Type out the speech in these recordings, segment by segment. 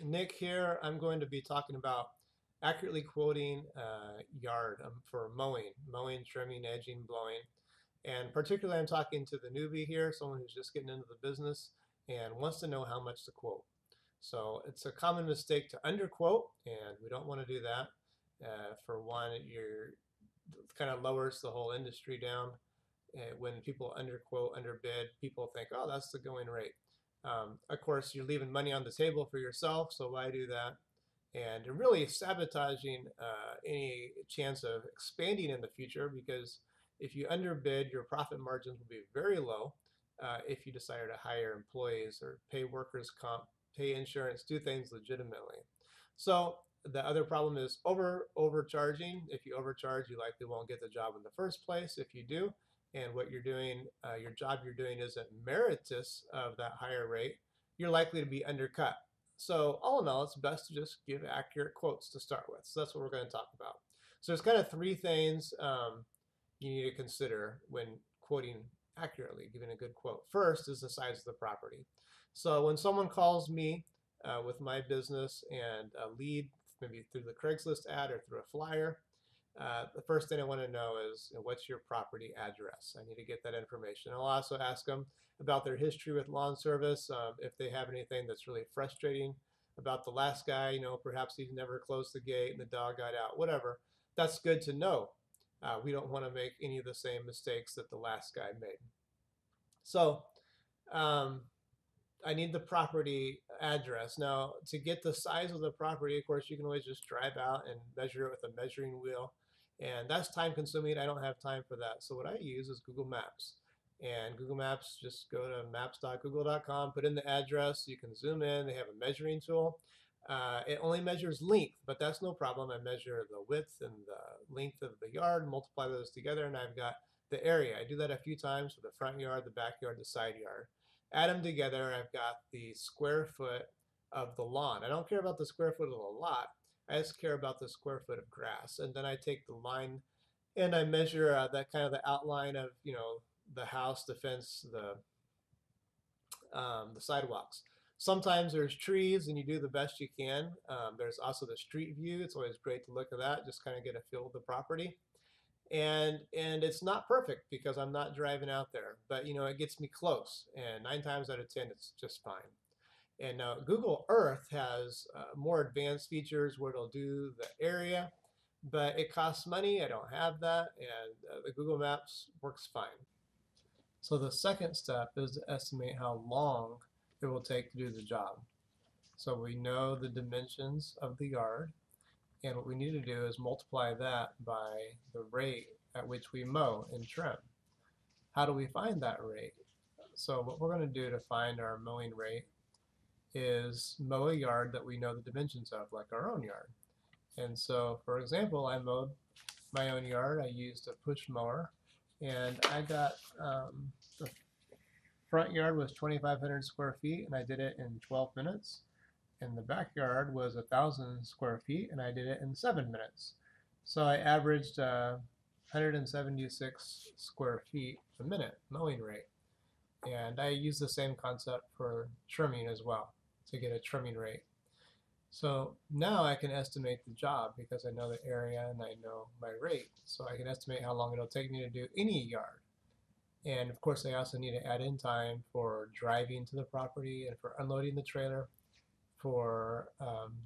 Nick here. I'm going to be talking about accurately quoting yard for mowing, trimming, edging, blowing. And particularly, I'm talking to the newbie here, someone who's just getting into the business and wants to know how much to quote. So it's a common mistake to underquote, and we don't want to do that. For one, you're kind of lowers the whole industry down. When people underquote, underbid, people think, oh, that's the going rate. Of course, you're leaving money on the table for yourself, so why do that? And really sabotaging any chance of expanding in the future, because if you underbid, your profit margins will be very low if you decide to hire employees or pay workers comp, pay insurance, do things legitimately. So the other problem is overcharging. If you overcharge, you likely won't get the job in the first place. If you do, and what you're doing, your job you're doing isn't meritorious of that higher rate, you're likely to be undercut. So all in all, it's best to just give accurate quotes to start with. So that's what we're going to talk about. So there's kind of three things you need to consider when quoting accurately, giving a good quote. First is the size of the property. So when someone calls me with my business and a lead, maybe through the Craigslist ad or through a flyer, the first thing I want to know is, what's your property address? I need to get that information. I'll also ask them about their history with lawn service, if they have anything that's really frustrating about the last guy, perhaps he's never closed the gate and the dog got out, whatever. That's good to know. We don't want to make any of the same mistakes that the last guy made. So um, I need the property address. Now, to get the size of the property, of course, you can always just drive out and measure it with a measuring wheel. And that's time consuming. I don't have time for that. So what I use is Google Maps. And Google Maps, just go to maps.google.com, put in the address. You can zoom in. They have a measuring tool. It only measures length, but that's no problem. I measure the width and the length of the yard, multiply those together, and I've got the area. I do that a few times for the front yard, the backyard, the side yard. Add them together, I've got the square foot of the lawn. I don't care about the square foot of the lot. I just care about the square foot of grass. And then I take the line and I measure that kind of the outline of, the house, the fence, the sidewalks. Sometimes there's trees and you do the best you can. There's also the street view. It's always great to look at that, just kind of get a feel of the property. And it's not perfect because I'm not driving out there, but it gets me close, and 9 times out of 10 it's just fine. And now Google Earth has more advanced features where it'll do the area, but it costs money. I don't have that, and the Google Maps works fine. So the second step is to estimate how long it will take to do the job. So we know the dimensions of the yard, and what we need to do is multiply that by the rate at which we mow and trim. How do we find that rate? So what we're going to do to find our mowing rate is mow a yard that we know the dimensions of, like our own yard. And so, for example, I mowed my own yard. I used a push mower, and I got the front yard was 2,500 square feet, and I did it in 12 minutes. And the backyard was 1,000 square feet, and I did it in 7 minutes. So I averaged 176 square feet a minute mowing rate. And I use the same concept for trimming as well to get a trimming rate. So now I can estimate the job because I know the area and I know my rate. So I can estimate how long it'll take me to do any yard. And of course, I also need to add in time for driving to the property and for unloading the trailer, for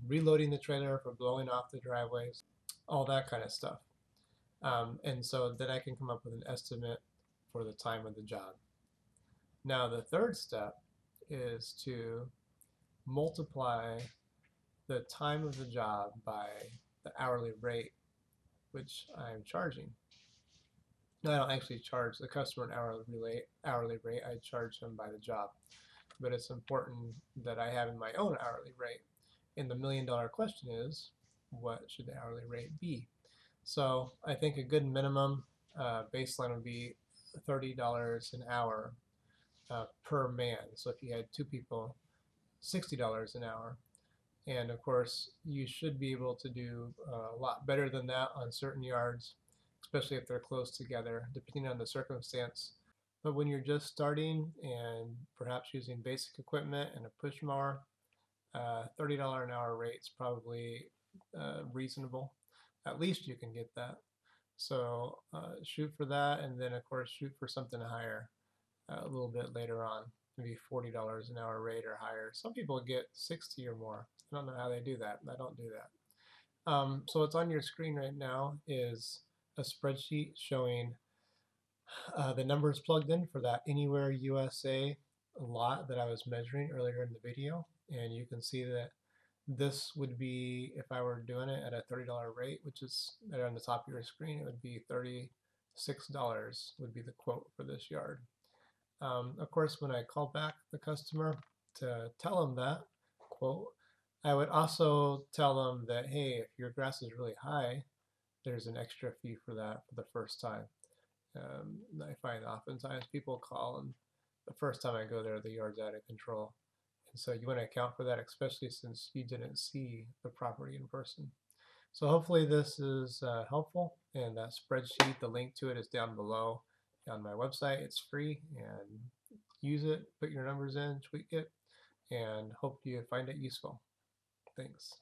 reloading the trailer, for blowing off the driveways, all that kind of stuff. And so then I can come up with an estimate for the time of the job. Now the third step is to multiply the time of the job by the hourly rate which I'm charging. No, I don't actually charge the customer an hourly rate. I charge them by the job. But it's important that I have in my own hourly rate. And the $1,000,000 question is, what should the hourly rate be? So I think a good minimum baseline would be $30 an hour per man. So if you had two people, $60 an hour. And of course, you should be able to do a lot better than that on certain yards, especially if they're close together, depending on the circumstance. But when you're just starting and perhaps using basic equipment and a push mower, $30 an hour rate's probably reasonable. At least you can get that. So shoot for that, and then of course shoot for something higher a little bit later on, maybe $40 an hour rate or higher. Some people get 60 or more. I don't know how they do that. I don't do that. So what's on your screen right now is a spreadsheet showing the numbers plugged in for that Anywhere USA lot that I was measuring earlier in the video. And you can see that this would be, if I were doing it at a $30 rate, which is there on the top of your screen, it would be $36 would be the quote for this yard. Of course, when I call back the customer to tell them that quote, I would also tell them that, hey, if your grass is really high, there's an extra fee for that for the first time. I find oftentimes people call and the first time I go there, the yard's out of control. And so you want to account for that, especially since you didn't see the property in person. So hopefully this is helpful, and that spreadsheet, the link to it is down below on my website. It's free, and use it, put your numbers in, tweak it, and hope you find it useful. Thanks.